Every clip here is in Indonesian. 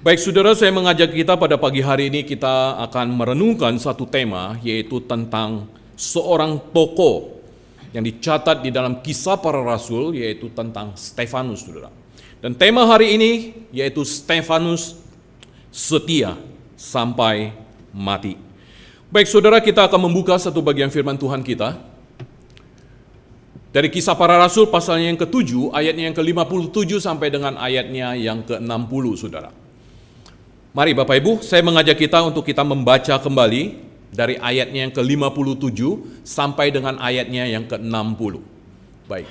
Baik saudara, saya mengajak kita pada pagi hari ini kita akan merenungkan satu tema, yaitu tentang seorang tokoh yang dicatat di dalam Kisah Para Rasul, yaitu tentang Stefanus, saudara. Dan tema hari ini yaitu Stefanus setia sampai mati. Baik saudara, kita akan membuka satu bagian firman Tuhan kita dari Kisah Para Rasul pasalnya yang ke-7, ayatnya yang ke-57 sampai dengan ayatnya yang ke-60, saudara. Mari Bapak Ibu, saya mengajak kita untuk kita membaca kembali dari ayatnya yang ke-57 sampai dengan ayatnya yang ke-60. Baik.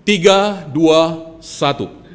3, 2, 1.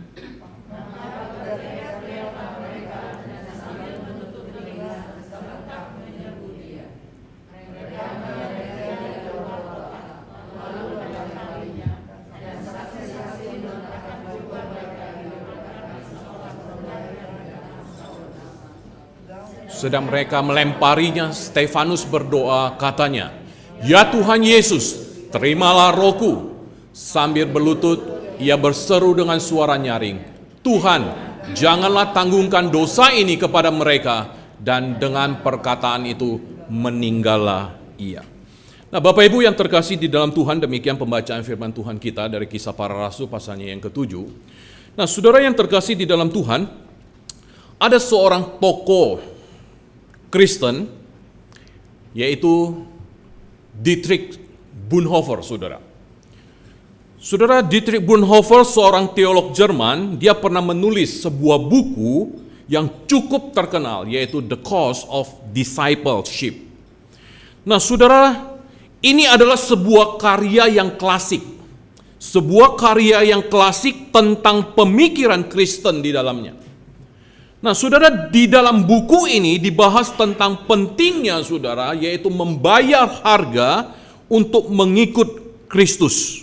Sedang mereka melemparinya, Stefanus berdoa, katanya, "Ya Tuhan Yesus, terimalah rohku." Sambil berlutut, ia berseru dengan suara nyaring, "Tuhan, janganlah tanggungkan dosa ini kepada mereka." Dan dengan perkataan itu, meninggallah ia. Nah Bapak Ibu yang terkasih di dalam Tuhan, demikian pembacaan firman Tuhan kita dari Kisah Para Rasul pasalnya yang ke-7. Nah saudara yang terkasih di dalam Tuhan, ada seorang tokoh Kristen, yaitu Dietrich Bonhoeffer, saudara. Saudara, Dietrich Bonhoeffer, seorang teolog Jerman, dia pernah menulis sebuah buku yang cukup terkenal, yaitu The Cost of Discipleship. Nah, saudara, ini adalah sebuah karya yang klasik. Sebuah karya yang klasik tentang pemikiran Kristen di dalamnya. Nah saudara, di dalam buku ini dibahas tentang pentingnya saudara, yaitu membayar harga untuk mengikut Kristus.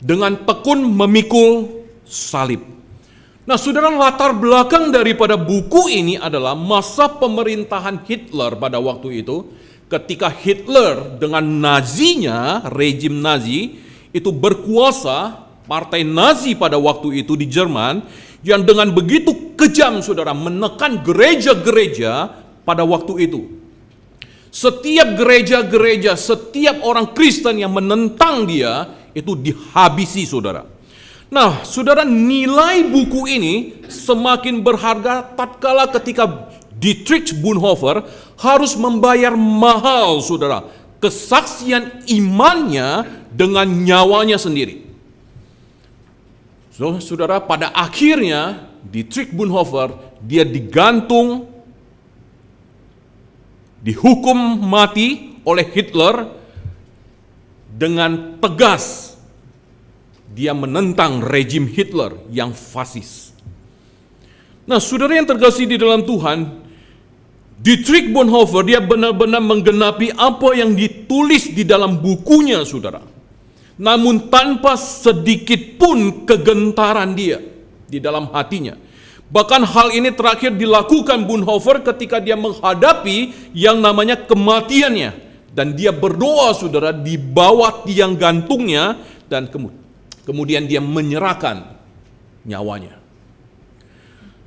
Dengan tekun memikul salib. Nah saudara, latar belakang daripada buku ini adalah masa pemerintahan Hitler pada waktu itu. Ketika Hitler dengan Nazinya, rejim Nazi, itu berkuasa. Partai Nazi pada waktu itu di Jerman yang dengan begitu kejam saudara menekan gereja-gereja pada waktu itu. Setiap gereja-gereja, setiap orang Kristen yang menentang dia itu dihabisi saudara. Nah saudara, nilai buku ini semakin berharga tatkala ketika Dietrich Bonhoeffer harus membayar mahal saudara kesaksian imannya dengan nyawanya sendiri. So, saudara, pada akhirnya Dietrich Bonhoeffer dia digantung, dihukum mati oleh Hitler dengan tegas. Dia menentang rejim Hitler yang fasis. Nah, saudara yang terkasih di dalam Tuhan, Dietrich Bonhoeffer dia benar-benar menggenapi apa yang ditulis di dalam bukunya, saudara. Namun tanpa sedikit pun kegentaran dia di dalam hatinya. Bahkan hal ini terakhir dilakukan Bonhoeffer ketika dia menghadapi yang namanya kematiannya. Dan dia berdoa saudara di bawah tiang gantungnya dan kemudian dia menyerahkan nyawanya.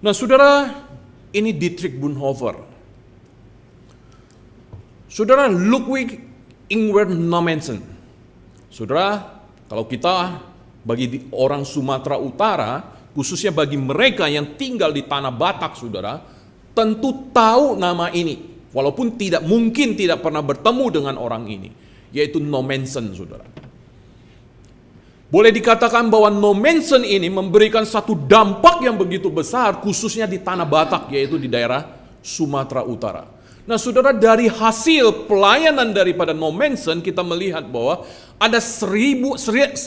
Nah saudara, ini Dietrich Bonhoeffer. Saudara, Ludwig Ingwer Nommensen. Saudara, kalau kita bagi orang Sumatera Utara, khususnya bagi mereka yang tinggal di tanah Batak, saudara, tentu tahu nama ini, walaupun mungkin tidak pernah bertemu dengan orang ini, yaitu Nommensen, saudara. Boleh dikatakan bahwa Nommensen ini memberikan satu dampak yang begitu besar, khususnya di tanah Batak, yaitu di daerah Sumatera Utara. Nah saudara, dari hasil pelayanan daripada Nommensen kita melihat bahwa ada 180.000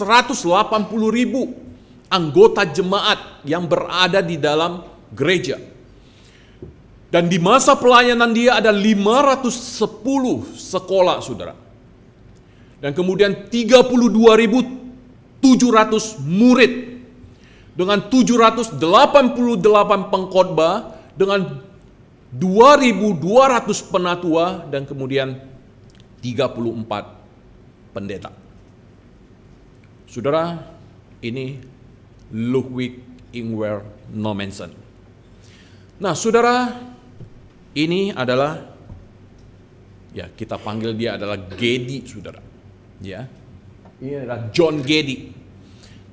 anggota jemaat yang berada di dalam gereja. Dan di masa pelayanan dia ada 510 sekolah saudara. Dan kemudian 32.700 murid dengan 788 pengkhotbah dengan 2.200 penatua dan kemudian 34 pendeta. Saudara, ini Ludwig Ingwer Nommensen. Nah, saudara, ini adalah, ya kita panggil dia adalah Geddy, saudara. Ya, ini adalah John Geddy.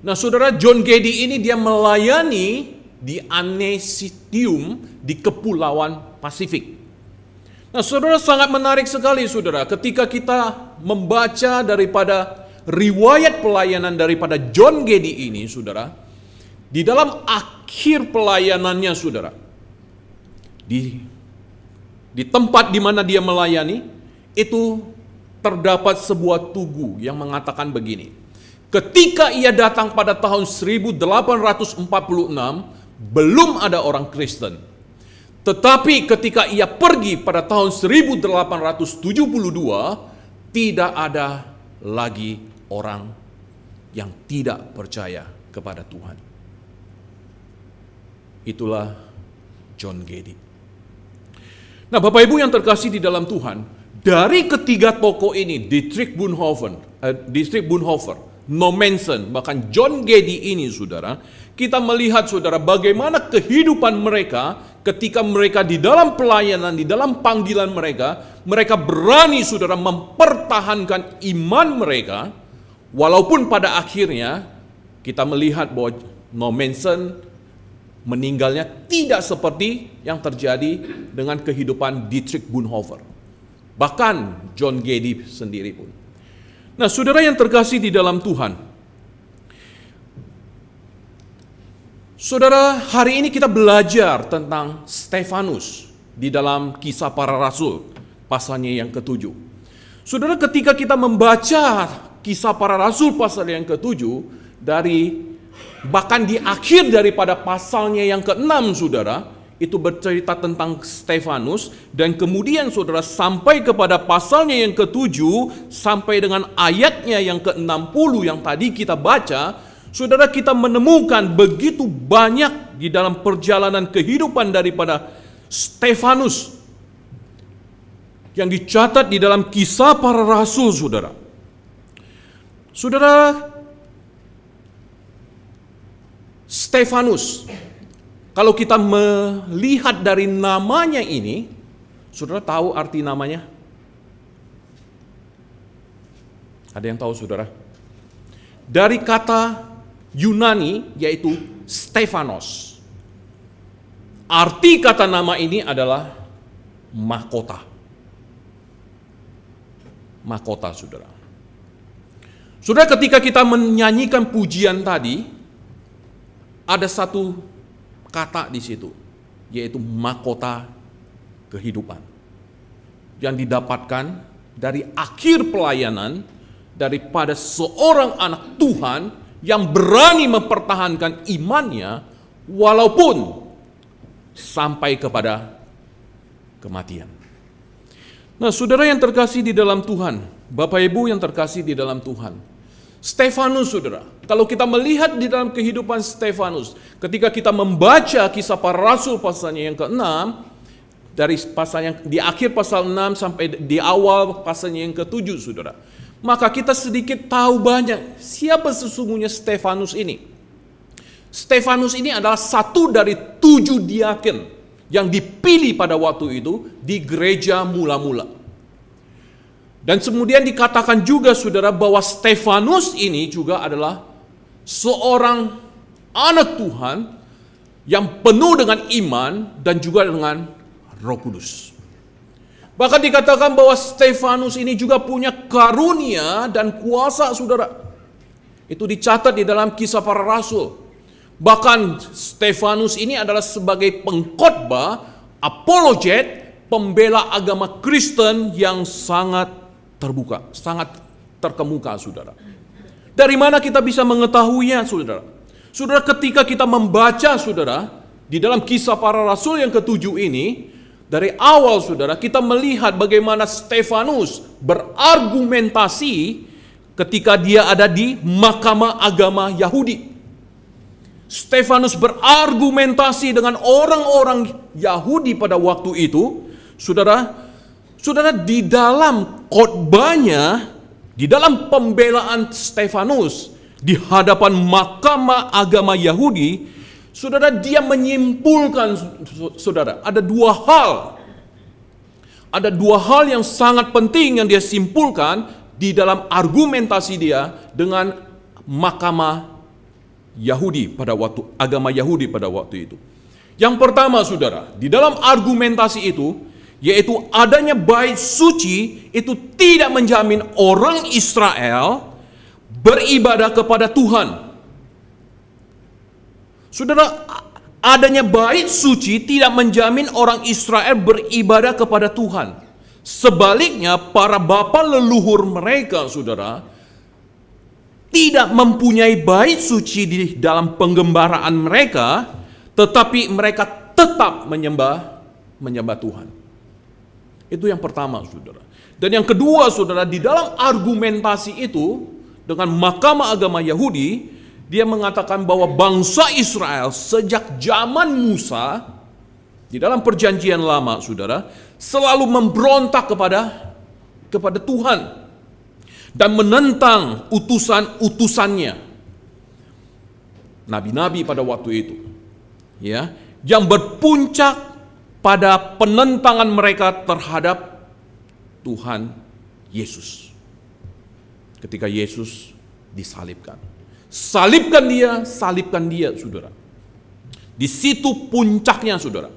Nah, saudara, John Geddy ini dia melayani di Aneityum di Kepulauan Pasifik. Nah, saudara, sangat menarik sekali, saudara, ketika kita membaca daripada riwayat pelayanan daripada John Geddy ini, saudara, di dalam akhir pelayanannya, saudara, di tempat di mana dia melayani, itu terdapat sebuah tugu yang mengatakan begini: ketika ia datang pada tahun 1846, belum ada orang Kristen. Tetapi ketika ia pergi pada tahun 1872, tidak ada lagi orang yang tidak percaya kepada Tuhan. Itulah John Geddy. Nah, Bapak Ibu yang terkasih di dalam Tuhan, dari ketiga tokoh ini, Dietrich Bonhoeffer, Nommensen, bahkan John Geddy ini, saudara, kita melihat, saudara, bagaimana kehidupan mereka ketika mereka di dalam pelayanan, di dalam panggilan mereka berani, saudara, mempertahankan iman mereka, walaupun pada akhirnya kita melihat bahwa Nommensen meninggalnya tidak seperti yang terjadi dengan kehidupan Dietrich Bonhoeffer, bahkan John Geddy sendiri pun. Nah, saudara yang terkasih di dalam Tuhan, saudara, hari ini kita belajar tentang Stefanus di dalam Kisah Para Rasul pasalnya yang ke-7. Saudara, ketika kita membaca Kisah Para Rasul pasal yang ke-7, bahkan di akhir daripada pasalnya yang ke-6, saudara, itu bercerita tentang Stefanus, dan kemudian, saudara, sampai kepada pasalnya yang ke-7 sampai dengan ayatnya yang ke-60 yang tadi kita baca, saudara, kita menemukan begitu banyak di dalam perjalanan kehidupan daripada Stefanus yang dicatat di dalam Kisah Para Rasul, saudara. Saudara, Stefanus, kalau kita melihat dari namanya ini, saudara tahu arti namanya? Ada yang tahu, saudara? Dari kata Yunani, yaitu Stefanos. Arti kata nama ini adalah mahkota. Mahkota, saudara. Saudara, ketika kita menyanyikan pujian tadi, ada satu kata di situ, yaitu mahkota kehidupan, yang didapatkan dari akhir pelayanan daripada seorang anak Tuhan yang berani mempertahankan imannya walaupun sampai kepada kematian. Nah, saudara yang terkasih di dalam Tuhan, Bapak Ibu yang terkasih di dalam Tuhan, Stefanus, saudara, kalau kita melihat di dalam kehidupan Stefanus, ketika kita membaca Kisah Para Rasul pasalnya yang ke-6, dari pasal yang di akhir pasal 6 sampai di awal pasalnya yang ke-7, saudara, maka kita sedikit tahu banyak siapa sesungguhnya Stefanus ini. Stefanus ini adalah satu dari 7 diaken yang dipilih pada waktu itu di gereja mula-mula. Dan kemudian dikatakan juga, saudara, bahwa Stefanus ini juga adalah seorang anak Tuhan yang penuh dengan iman dan juga dengan Roh Kudus. Bahkan dikatakan bahwa Stefanus ini juga punya karunia dan kuasa, saudara. Itu dicatat di dalam Kisah Para Rasul. Bahkan Stefanus ini adalah sebagai pengkhotbah, apologet, pembela agama Kristen yang sangat terbuka, sangat terkemuka, saudara. Dari mana kita bisa mengetahuinya, saudara? Saudara, ketika kita membaca, saudara, di dalam Kisah Para Rasul yang ke-7 ini, dari awal, saudara, kita melihat bagaimana Stefanus berargumentasi ketika dia ada di Mahkamah Agama Yahudi. Stefanus berargumentasi dengan orang-orang Yahudi pada waktu itu, saudara, di dalam khotbahnya, di dalam pembelaan Stefanus di hadapan Mahkamah Agama Yahudi, Saudara, dia menyimpulkan, saudara, ada dua hal. Ada dua hal yang sangat penting yang dia simpulkan di dalam argumentasi dia dengan mahkamah Yahudi pada waktu, agama Yahudi pada waktu itu. Yang pertama, saudara, di dalam argumentasi itu, yaitu adanya bait suci itu tidak menjamin orang Israel beribadah kepada Tuhan. Saudara, adanya bait suci tidak menjamin orang Israel beribadah kepada Tuhan. Sebaliknya, para bapa leluhur mereka, saudara, tidak mempunyai bait suci di dalam penggembaraan mereka, tetapi mereka tetap menyembah Tuhan. Itu yang pertama, saudara. Dan yang kedua, saudara, di dalam argumentasi itu dengan mahkamah agama Yahudi, dia mengatakan bahwa bangsa Israel sejak zaman Musa di dalam perjanjian lama, saudara, selalu memberontak kepada Tuhan dan menentang utusan-utusannya, nabi-nabi pada waktu itu, ya, yang berpuncak pada penentangan mereka terhadap Tuhan Yesus. Ketika Yesus disalibkan. Salibkan dia, saudara. Di situ puncaknya, saudara.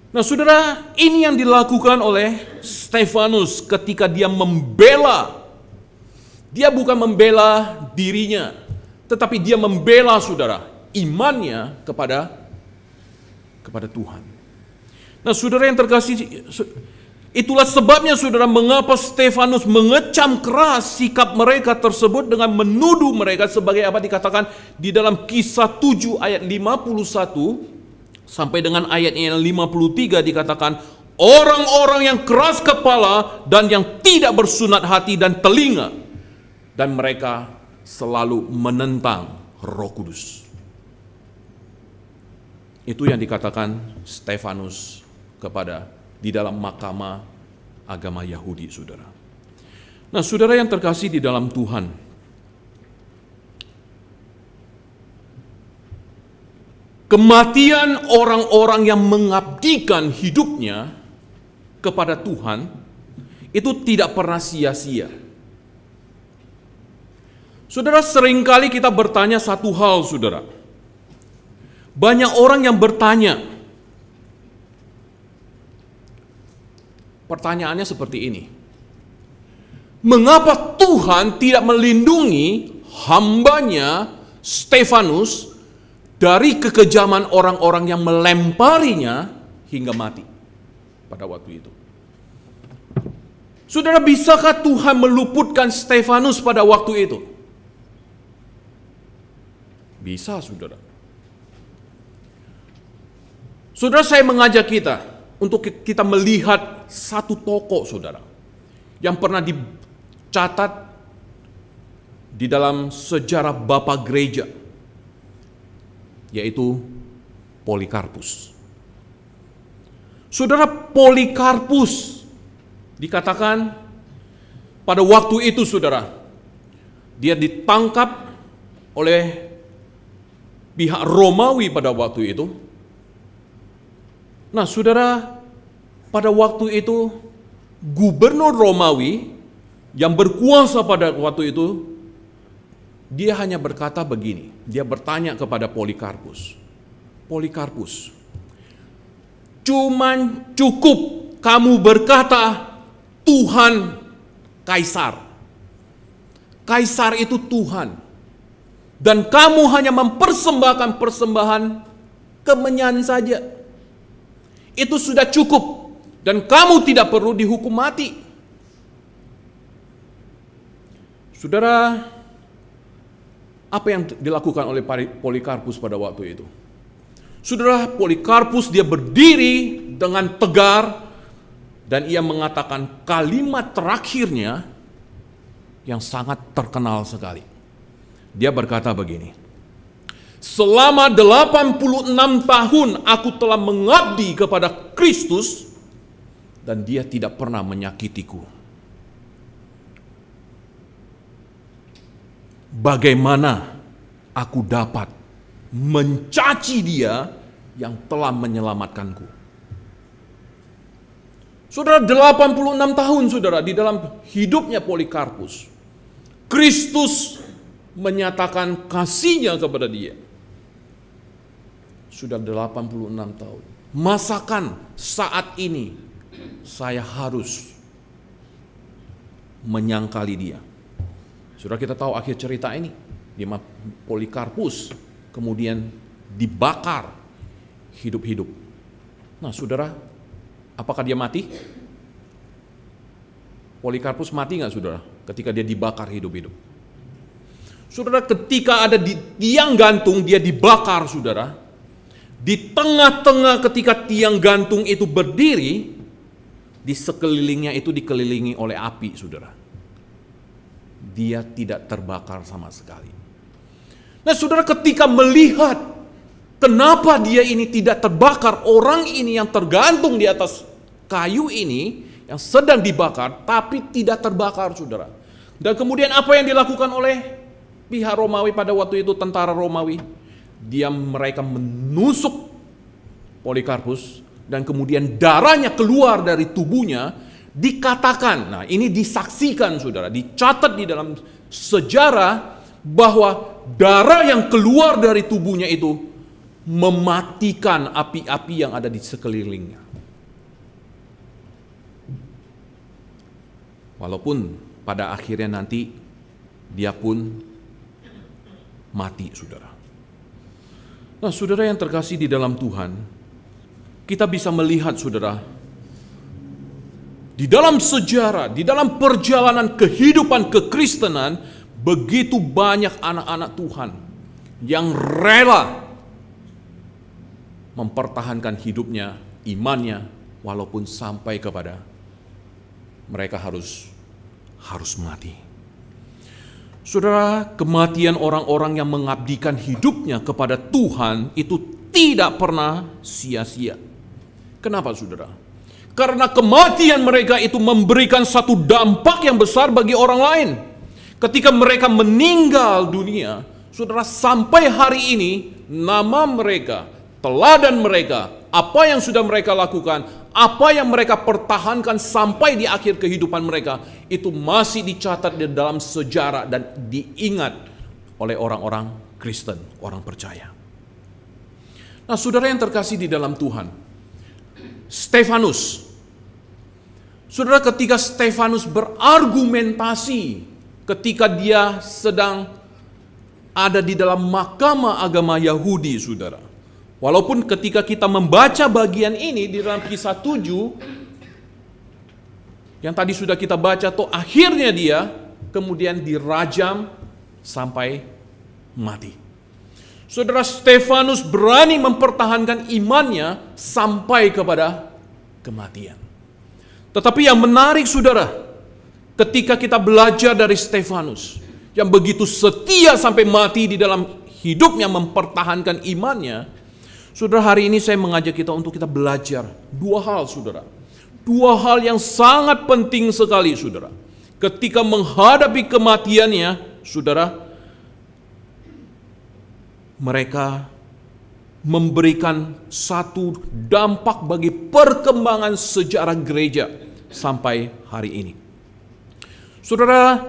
Nah, saudara, ini yang dilakukan oleh Stefanus ketika dia membela. Dia bukan membela dirinya, tetapi dia membela, saudara, imannya kepada Tuhan. Nah, saudara yang terkasih, itulah sebabnya, saudara, mengapa Stefanus mengecam keras sikap mereka tersebut dengan menuduh mereka sebagai apa dikatakan di dalam Kisah 7 ayat 51 sampai dengan ayat yang 53 dikatakan, orang-orang yang keras kepala dan yang tidak bersunat hati dan telinga, dan mereka selalu menentang Roh Kudus. Itu yang dikatakan Stefanus di dalam mahkamah agama Yahudi, saudara. Nah, saudara yang terkasih di dalam Tuhan, kematian orang-orang yang mengabdikan hidupnya kepada Tuhan itu tidak pernah sia-sia. Saudara, seringkali kita bertanya satu hal, saudara. Banyak orang yang bertanya, pertanyaannya seperti ini. Mengapa Tuhan tidak melindungi hambanya Stefanus dari kekejaman orang-orang yang melemparinya hingga mati pada waktu itu? Saudara, bisakah Tuhan meluputkan Stefanus pada waktu itu? Bisa, saudara. Saudara, saya mengajak kita untuk kita melihat satu tokoh, saudara, yang pernah dicatat di dalam sejarah Bapak Gereja, yaitu Polikarpus. Saudara, Polikarpus dikatakan pada waktu itu, saudara, dia ditangkap oleh pihak Romawi pada waktu itu. Nah, saudara, pada waktu itu gubernur Romawi yang berkuasa pada waktu itu, dia hanya berkata begini. Dia bertanya kepada Polikarpus, Polikarpus, cuman cukup kamu berkata Tuhan Kaisar. Kaisar itu Tuhan. Dan kamu hanya mempersembahkan persembahan kemenyan saja. Itu sudah cukup. Dan kamu tidak perlu dihukum mati. Saudara, apa yang dilakukan oleh Polikarpus pada waktu itu? Saudara, Polikarpus dia berdiri dengan tegar dan ia mengatakan kalimat terakhirnya yang sangat terkenal sekali. Dia berkata begini, selama 86 tahun aku telah mengabdi kepada Kristus dan dia tidak pernah menyakitiku. Bagaimana aku dapat mencaci Dia yang telah menyelamatkanku. Saudara, 86 tahun saudara di dalam hidupnya Polikarpus, Kristus menyatakan kasih-Nya kepada dia. Sudah 86 tahun. Masakan saat ini saya harus menyangkali dia. Saudara, kita tahu akhir cerita ini. Di mana Polikarpus kemudian dibakar hidup-hidup. Nah saudara, apakah dia mati? Polikarpus mati nggak saudara ketika dia dibakar hidup-hidup? Saudara, ketika ada di tiang gantung dia dibakar saudara. Di tengah-tengah ketika tiang gantung itu berdiri, di sekelilingnya itu dikelilingi oleh api saudara. Dia tidak terbakar sama sekali. Nah saudara, ketika melihat kenapa dia ini tidak terbakar, orang ini yang tergantung di atas kayu ini, yang sedang dibakar, tapi tidak terbakar saudara. Dan kemudian apa yang dilakukan oleh pihak Romawi pada waktu itu, tentara Romawi? Mereka menusuk Polikarpus, dan kemudian darahnya keluar dari tubuhnya, dikatakan, nah ini disaksikan saudara, dicatat di dalam sejarah, bahwa darah yang keluar dari tubuhnya itu mematikan api-api yang ada di sekelilingnya. Walaupun pada akhirnya nanti dia pun mati saudara. Nah saudara yang terkasih di dalam Tuhan, kita bisa melihat saudara, di dalam sejarah, di dalam perjalanan kehidupan kekristenan, begitu banyak anak-anak Tuhan yang rela mempertahankan hidupnya, imannya, walaupun sampai kepada mereka harus mati. Saudara, kematian orang-orang yang mengabdikan hidupnya kepada Tuhan itu tidak pernah sia-sia. Kenapa saudara? Karena kematian mereka itu memberikan satu dampak yang besar bagi orang lain. Ketika mereka meninggal dunia, saudara, sampai hari ini nama mereka, teladan mereka, apa yang sudah mereka lakukan, apa yang mereka pertahankan sampai di akhir kehidupan mereka, itu masih dicatat di dalam sejarah dan diingat oleh orang-orang Kristen, orang percaya. Nah saudara yang terkasih di dalam Tuhan, Stefanus. Saudara, ketika Stefanus berargumentasi, ketika dia sedang ada di dalam mahkamah agama Yahudi, saudara. Walaupun ketika kita membaca bagian ini di dalam Kisah 7, yang tadi sudah kita baca, toh akhirnya dia kemudian dirajam sampai mati. Saudara, Stefanus berani mempertahankan imannya sampai kepada kematian. Tetapi yang menarik saudara, ketika kita belajar dari Stefanus yang begitu setia sampai mati di dalam hidupnya mempertahankan imannya, saudara, hari ini saya mengajak kita untuk kita belajar dua hal saudara. Dua hal yang sangat penting sekali saudara. Ketika menghadapi kematiannya, saudara, mereka memberikan satu dampak bagi perkembangan sejarah gereja sampai hari ini. Saudara,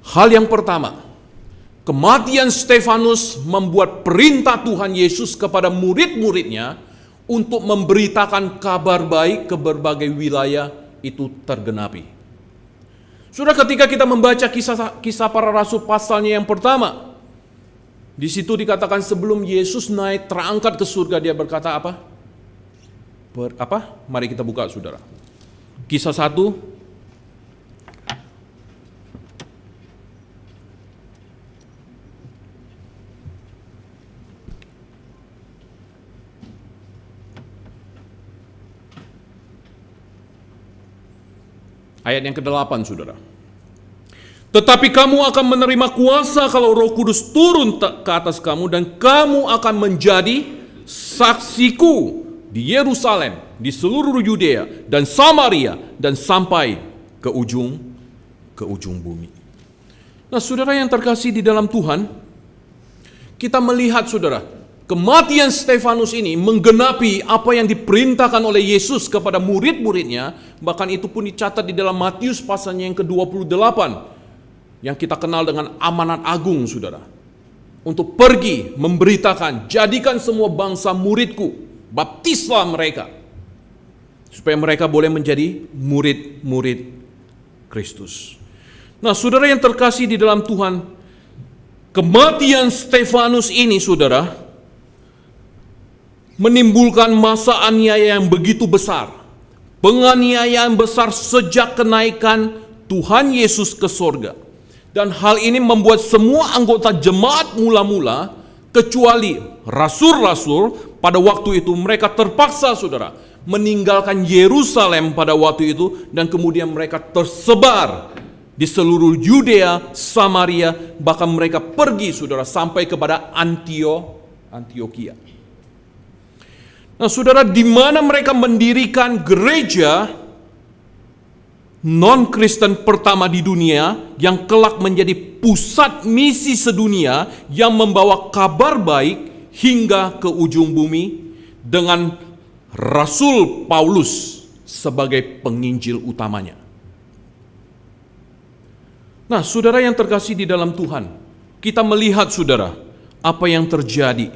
hal yang pertama, kematian Stefanus membuat perintah Tuhan Yesus kepada murid-muridnya untuk memberitakan kabar baik ke berbagai wilayah itu tergenapi. Saudara, ketika kita membaca kisah para rasul pasalnya yang pertama, di situ dikatakan sebelum Yesus naik terangkat ke surga, dia berkata apa? Mari kita buka saudara. Kisah 1 ayat yang ke-8 saudara. Tetapi kamu akan menerima kuasa kalau Roh Kudus turun ke atas kamu, dan kamu akan menjadi saksiku di Yerusalem, di seluruh Yudea dan Samaria, dan sampai ke ujung bumi. Nah saudara yang terkasih di dalam Tuhan, Kita melihat saudara, kematian Stefanus ini menggenapi apa yang diperintahkan oleh Yesus kepada murid-muridnya. Bahkan itu pun dicatat di dalam Matius pasalnya yang ke-28, yang kita kenal dengan amanat agung saudara. Untuk pergi memberitakan, jadikan semua bangsa muridku, baptislah mereka, supaya mereka boleh menjadi murid-murid Kristus. Nah saudara yang terkasih di dalam Tuhan, kematian Stefanus ini saudara, menimbulkan masa aniaya yang begitu besar. Penganiayaan besar sejak kenaikan Tuhan Yesus ke sorga. Dan hal ini membuat semua anggota jemaat mula-mula, kecuali rasul-rasul, pada waktu itu mereka terpaksa saudara meninggalkan Yerusalem pada waktu itu, dan kemudian mereka tersebar di seluruh Yudea, Samaria, bahkan mereka pergi saudara sampai kepada Antioquia. Nah saudara, di mana mereka mendirikan gereja non-Kristen pertama di dunia, yang kelak menjadi pusat misi sedunia yang membawa kabar baik hingga ke ujung bumi, dengan Rasul Paulus sebagai penginjil utamanya. Nah saudara yang terkasih di dalam Tuhan, kita melihat saudara apa yang terjadi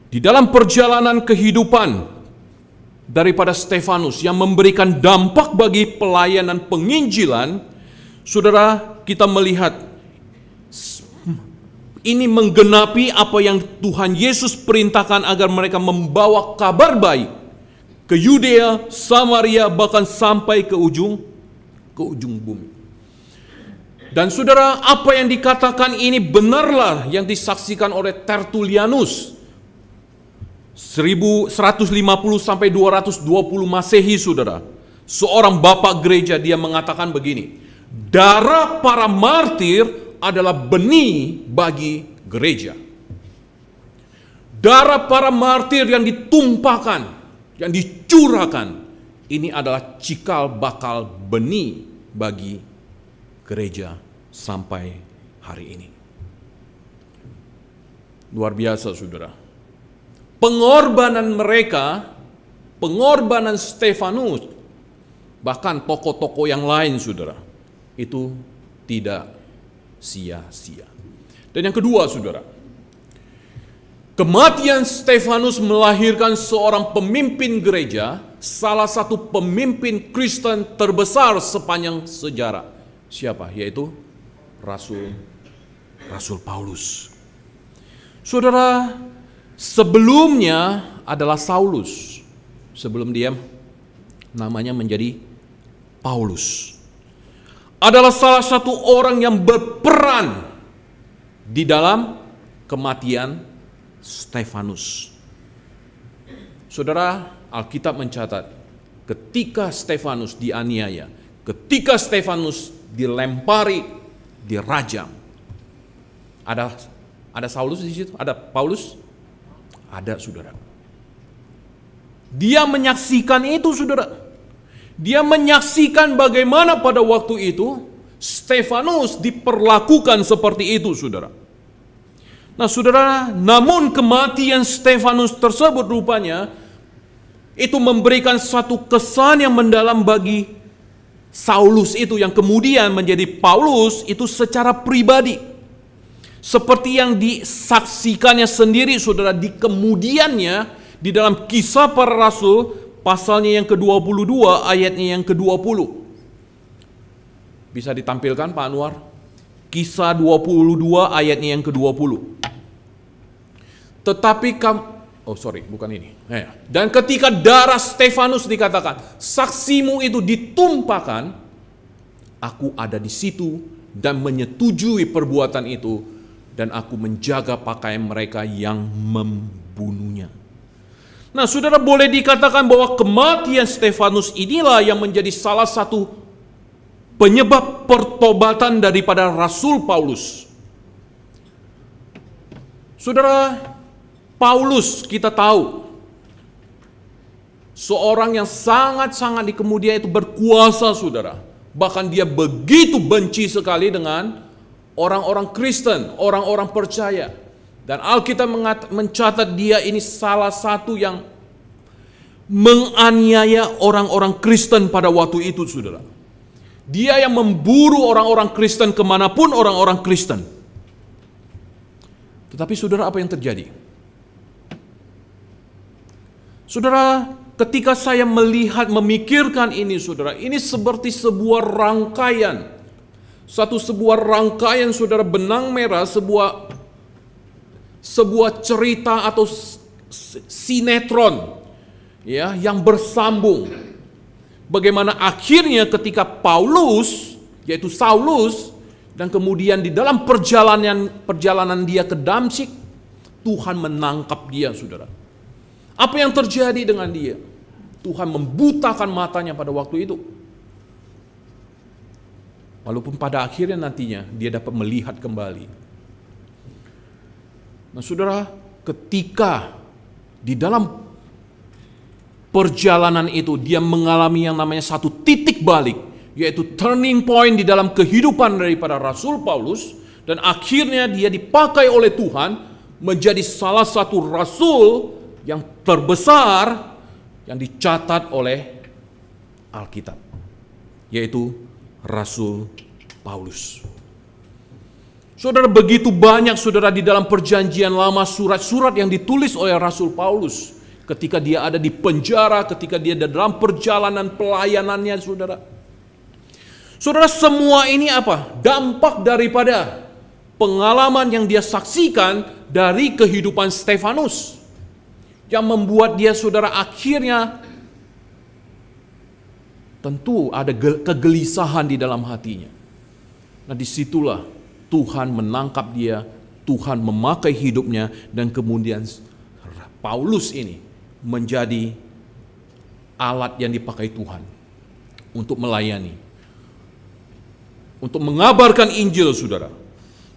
di dalam perjalanan kehidupan daripada Stefanus yang memberikan dampak bagi pelayanan penginjilan. Saudara, kita melihat ini menggenapi apa yang Tuhan Yesus perintahkan agar mereka membawa kabar baik ke Yudea, Samaria, bahkan sampai ke ujung bumi. Dan saudara, apa yang dikatakan ini benarlah yang disaksikan oleh Tertullianus 1150 sampai 220 Masehi saudara. Seorang bapak gereja, dia mengatakan begini: darah para martir adalah benih bagi gereja. Darah para martir yang ditumpahkan, yang dicurahkan, ini adalah cikal bakal benih bagi gereja sampai hari ini. Luar biasa saudara. Pengorbanan mereka, pengorbanan Stefanus, bahkan tokoh-tokoh yang lain saudara, itu tidak sia-sia. Dan yang kedua saudara, kematian Stefanus melahirkan seorang pemimpin gereja, salah satu pemimpin Kristen terbesar sepanjang sejarah. Siapa? Yaitu Rasul Paulus. Saudara, sebelumnya adalah Saulus. Sebelum dia namanya menjadi Paulus. Adalah salah satu orang yang berperan di dalam kematian Stefanus. Saudara, Alkitab mencatat ketika Stefanus dianiaya, ketika Stefanus dilempari, dirajam, ada Saulus di situ, ada Paulus. Ada saudara. Dia menyaksikan itu saudara. Dia menyaksikan bagaimana pada waktu itu Stefanus diperlakukan seperti itu saudara. Nah saudara, namun kematian Stefanus tersebut rupanya itu memberikan satu kesan yang mendalam bagi Saulus itu, yang kemudian menjadi Paulus itu secara pribadi. Seperti yang disaksikannya sendiri saudara di kemudiannya di dalam Kisah Para Rasul pasalnya yang ke-22 ayatnya yang ke-20. Bisa ditampilkan Pak Anwar? Kisah 22 ayatnya yang ke-20. Tetapi Dan ketika darah Stefanus dikatakan, saksimu itu ditumpahkan, aku ada di situ dan menyetujui perbuatan itu, dan aku menjaga pakaian mereka yang membunuhnya. Nah saudara, boleh dikatakan bahwa kematian Stefanus inilah yang menjadi salah satu penyebab pertobatan daripada Rasul Paulus. Saudara, Paulus kita tahu seorang yang sangat-sangat di kemudian itu berkuasa saudara. Bahkan dia begitu benci sekali dengan orang-orang Kristen, orang-orang percaya. Dan Alkitab mencatat dia ini salah satu yang menganiaya orang-orang Kristen pada waktu itu, saudara. Dia yang memburu orang-orang Kristen kemanapun orang-orang Kristen. Tetapi saudara, apa yang terjadi? Saudara, ketika saya melihat, memikirkan ini, saudara, ini seperti sebuah rangkaian. Sebuah rangkaian, saudara, benang merah, sebuah cerita atau sinetron, ya, yang bersambung. Bagaimana akhirnya ketika Paulus, yaitu Saulus, dan kemudian di dalam perjalanan dia ke Damsyik, Tuhan menangkap dia, saudara. Apa yang terjadi dengan dia? Tuhan membutakan matanya pada waktu itu. Walaupun pada akhirnya nantinya dia dapat melihat kembali. Nah, saudara, ketika di dalam perjalanan itu dia mengalami yang namanya satu titik balik, yaitu turning point di dalam kehidupan daripada Rasul Paulus, dan akhirnya dia dipakai oleh Tuhan menjadi salah satu rasul yang terbesar yang dicatat oleh Alkitab, yaitu Rasul Paulus. Saudara, begitu banyak, saudara, di dalam perjanjian lama surat-surat yang ditulis oleh Rasul Paulus ketika dia ada di penjara, ketika dia ada dalam perjalanan pelayanannya, saudara. Saudara, semua ini apa? Dampak daripada pengalaman yang dia saksikan dari kehidupan Stefanus, yang membuat dia, saudara, akhirnya tentu ada kegelisahan di dalam hatinya. Nah, disitulah Tuhan menangkap dia, Tuhan memakai hidupnya, dan kemudian Paulus ini menjadi alat yang dipakai Tuhan untuk melayani, untuk mengabarkan Injil, saudara.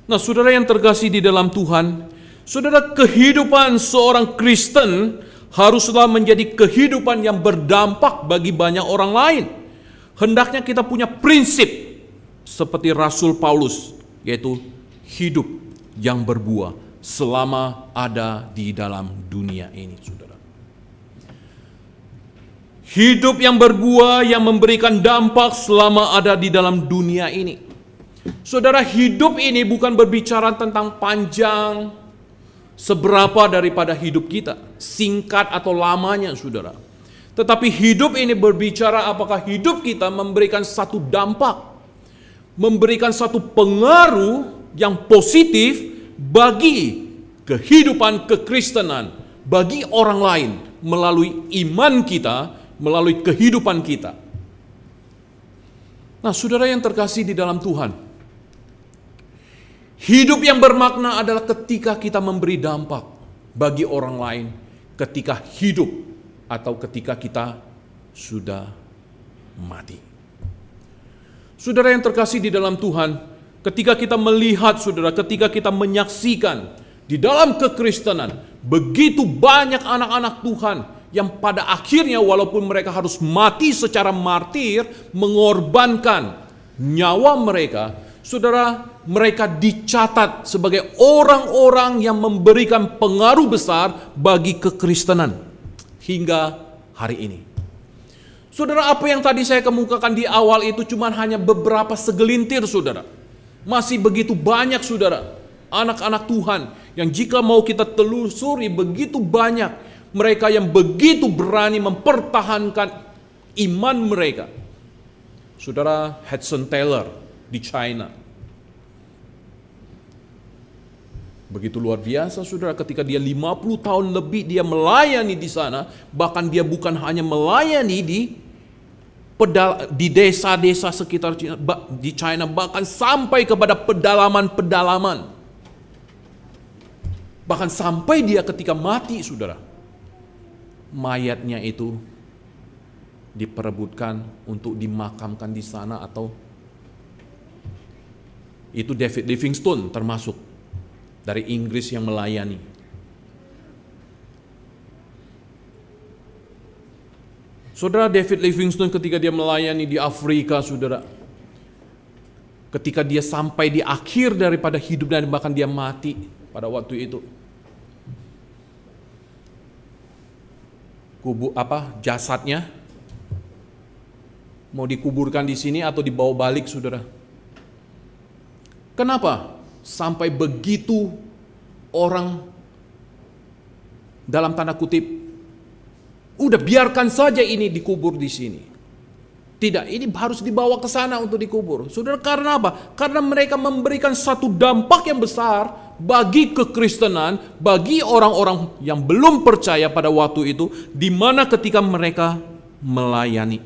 Nah, saudara yang terkasih di dalam Tuhan, saudara, kehidupan seorang Kristen haruslah menjadi kehidupan yang berdampak bagi banyak orang lain. Hendaknya kita punya prinsip seperti Rasul Paulus, yaitu hidup yang berbuah selama ada di dalam dunia ini, saudara. Hidup yang berbuah, yang memberikan dampak selama ada di dalam dunia ini. Saudara, hidup ini bukan berbicara tentang panjang, seberapa daripada hidup kita, singkat atau lamanya, saudara. Tetapi hidup ini berbicara apakah hidup kita memberikan satu dampak, memberikan satu pengaruh yang positif bagi kehidupan kekristenan, bagi orang lain, melalui iman kita, melalui kehidupan kita. Nah, saudara yang terkasih di dalam Tuhan, hidup yang bermakna adalah ketika kita memberi dampak bagi orang lain, ketika hidup atau ketika kita sudah mati. Saudara yang terkasih di dalam Tuhan, ketika kita melihat, saudara, ketika kita menyaksikan di dalam kekristenan begitu banyak anak-anak Tuhan yang pada akhirnya walaupun mereka harus mati secara martir, mengorbankan nyawa mereka, saudara, mereka dicatat sebagai orang-orang yang memberikan pengaruh besar bagi kekristenan hingga hari ini. Saudara, apa yang tadi saya kemukakan di awal itu cuma hanya beberapa segelintir, saudara. Masih begitu banyak, saudara, anak-anak Tuhan yang jika mau kita telusuri begitu banyak mereka yang begitu berani mempertahankan iman mereka. Saudara, Hudson Taylor di China. Begitu luar biasa, saudara, ketika dia 50 tahun lebih dia melayani di sana, bahkan dia bukan hanya melayani di desa-desa sekitar di China, bahkan sampai kepada pedalaman-pedalaman. Bahkan sampai dia ketika mati, saudara, mayatnya itu diperebutkan untuk dimakamkan di sana, atau itu David Livingstone termasuk dari Inggris yang melayani. Saudara, David Livingstone ketika dia melayani di Afrika, saudara, ketika dia sampai di akhir daripada hidup dan bahkan dia mati, pada waktu itu. Jasadnya mau dikuburkan di sini atau dibawa balik, saudara. Kenapa sampai begitu orang, dalam tanda kutip, udah biarkan saja ini dikubur di sini? Tidak, ini harus dibawa ke sana untuk dikubur. Saudara, karena apa? Karena mereka memberikan satu dampak yang besar bagi kekristenan, bagi orang-orang yang belum percaya pada waktu itu, di mana ketika mereka melayani.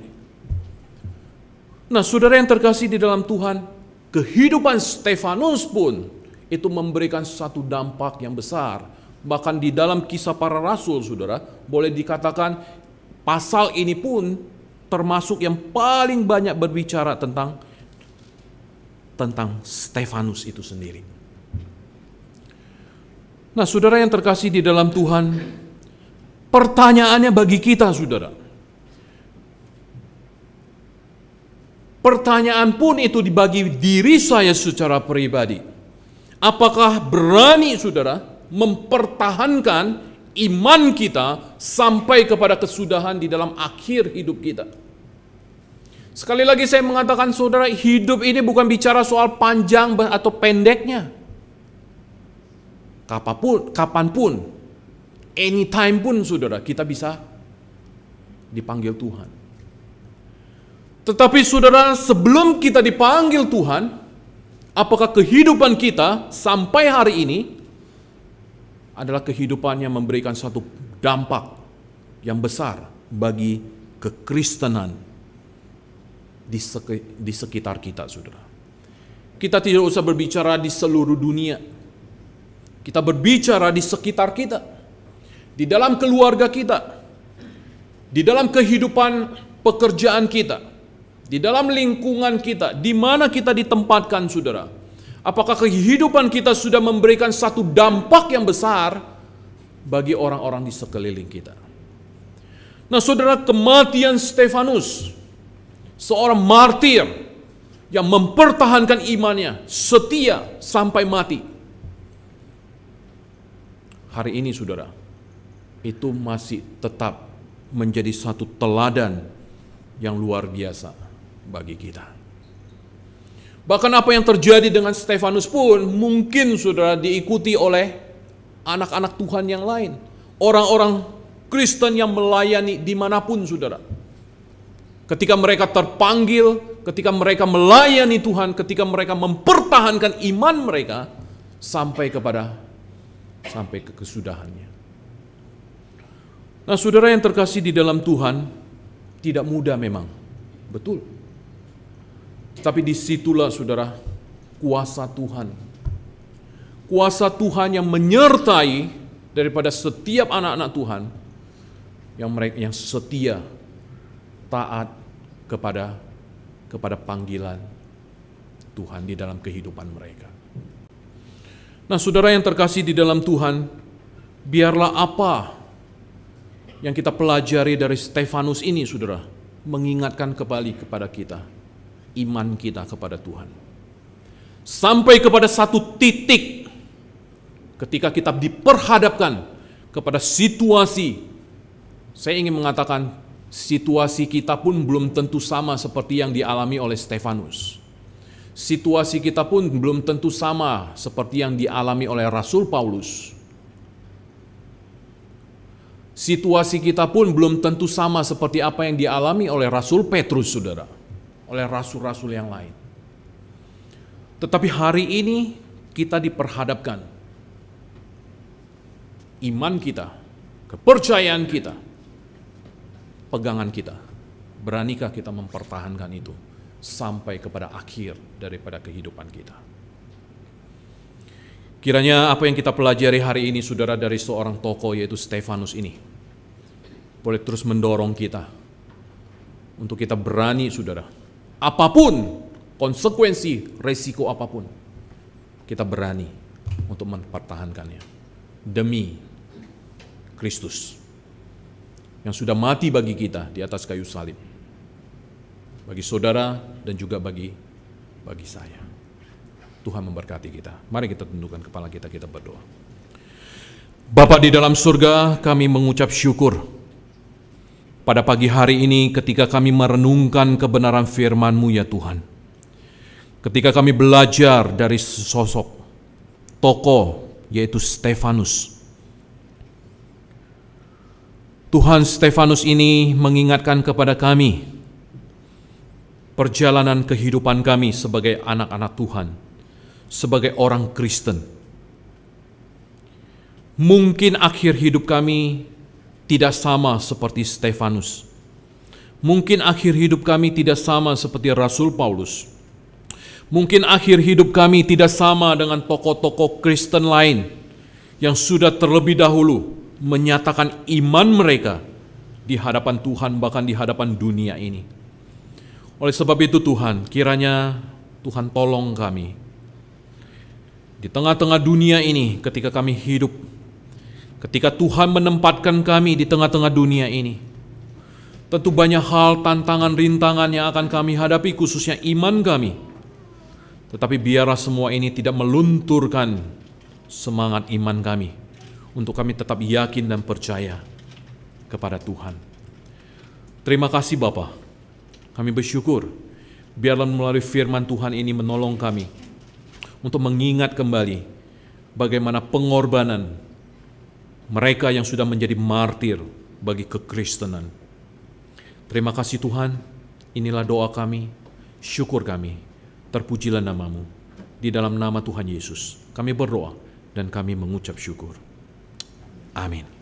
Nah, saudara yang terkasih di dalam Tuhan, kehidupan Stefanus pun itu memberikan satu dampak yang besar. Bahkan di dalam Kisah Para Rasul, saudara, boleh dikatakan pasal ini pun termasuk yang paling banyak berbicara tentang Stefanus itu sendiri. Nah, saudara yang terkasih di dalam Tuhan, pertanyaannya bagi kita, saudara. Pertanyaan pun itu dibagi diri saya secara pribadi. Apakah berani, saudara, mempertahankan iman kita sampai kepada kesudahan di dalam akhir hidup kita? Sekali lagi saya mengatakan, saudara, hidup ini bukan bicara soal panjang atau pendeknya. Kapanpun, anytime pun, saudara, kita bisa dipanggil Tuhan. Tetapi saudara, sebelum kita dipanggil Tuhan, apakah kehidupan kita sampai hari ini adalah kehidupan yang memberikan satu dampak yang besar bagi kekristenan di sekitar kita, saudara? Kita tidak usah berbicara di seluruh dunia. Kita berbicara di sekitar kita, di dalam keluarga kita, di dalam kehidupan pekerjaan kita, di dalam lingkungan kita, di mana kita ditempatkan, saudara. Apakah kehidupan kita sudah memberikan satu dampak yang besar bagi orang-orang di sekeliling kita? Nah, saudara, kematian Stefanus, seorang martir yang mempertahankan imannya setia sampai mati, hari ini, saudara, itu masih tetap menjadi satu teladan yang luar biasa bagi kita. Bahkan apa yang terjadi dengan Stefanus pun mungkin, saudara, diikuti oleh anak-anak Tuhan yang lain, orang-orang Kristen yang melayani dimanapun, saudara. Ketika mereka terpanggil, ketika mereka melayani Tuhan, ketika mereka mempertahankan iman mereka sampai ke kesudahannya. Nah, saudara yang terkasih di dalam Tuhan, tidak mudah memang, betul. Tapi disitulah, saudara, kuasa Tuhan. Kuasa Tuhan yang menyertai daripada setiap anak-anak Tuhan yang setia, taat kepada panggilan Tuhan di dalam kehidupan mereka. Nah, saudara yang terkasih di dalam Tuhan, biarlah apa yang kita pelajari dari Stefanus ini, saudara, mengingatkan kembali kepada kita, iman kita kepada Tuhan. Sampai kepada satu titik, ketika kita diperhadapkan kepada situasi, saya ingin mengatakan, situasi kita pun belum tentu sama seperti yang dialami oleh Stefanus. Situasi kita pun belum tentu sama seperti yang dialami oleh Rasul Paulus. Situasi kita pun belum tentu sama seperti apa yang dialami oleh Rasul Petrus, saudara, oleh rasul-rasul yang lain. Tetapi hari ini kita diperhadapkan, iman kita, kepercayaan kita, pegangan kita, beranikah kita mempertahankan itu sampai kepada akhir daripada kehidupan kita? Kiranya apa yang kita pelajari hari ini, saudara, dari seorang tokoh yaitu Stefanus ini, boleh terus mendorong kita untuk kita berani, saudara, apapun konsekuensi, resiko apapun, kita berani untuk mempertahankannya demi Kristus yang sudah mati bagi kita di atas kayu salib, bagi saudara dan juga bagi saya. Tuhan memberkati kita. Mari kita tundukkan kepala kita berdoa. Bapa di dalam surga, kami mengucap syukur pada pagi hari ini ketika kami merenungkan kebenaran firman-Mu ya Tuhan. Ketika kami belajar dari sosok tokoh yaitu Stefanus. Tuhan, Stefanus ini mengingatkan kepada kami perjalanan kehidupan kami sebagai anak-anak Tuhan, sebagai orang Kristen. Mungkin akhir hidup kami tidak sama seperti Stefanus. Mungkin akhir hidup kami tidak sama seperti Rasul Paulus. Mungkin akhir hidup kami tidak sama dengan tokoh-tokoh Kristen lain yang sudah terlebih dahulu menyatakan iman mereka di hadapan Tuhan, bahkan di hadapan dunia ini. Oleh sebab itu Tuhan, kiranya Tuhan tolong kami di tengah-tengah dunia ini ketika kami hidup, ketika Tuhan menempatkan kami di tengah-tengah dunia ini. Tentu banyak hal, tantangan, rintangan yang akan kami hadapi, khususnya iman kami. Tetapi biarlah semua ini tidak melunturkan semangat iman kami, untuk kami tetap yakin dan percaya kepada Tuhan. Terima kasih Bapa. Kami bersyukur, biarlah melalui firman Tuhan ini menolong kami untuk mengingat kembali bagaimana pengorbanan mereka yang sudah menjadi martir bagi kekristenan. Terima kasih Tuhan, inilah doa kami, syukur kami, terpujilah nama-Mu. Di dalam nama Tuhan Yesus, kami berdoa dan kami mengucap syukur. Amin.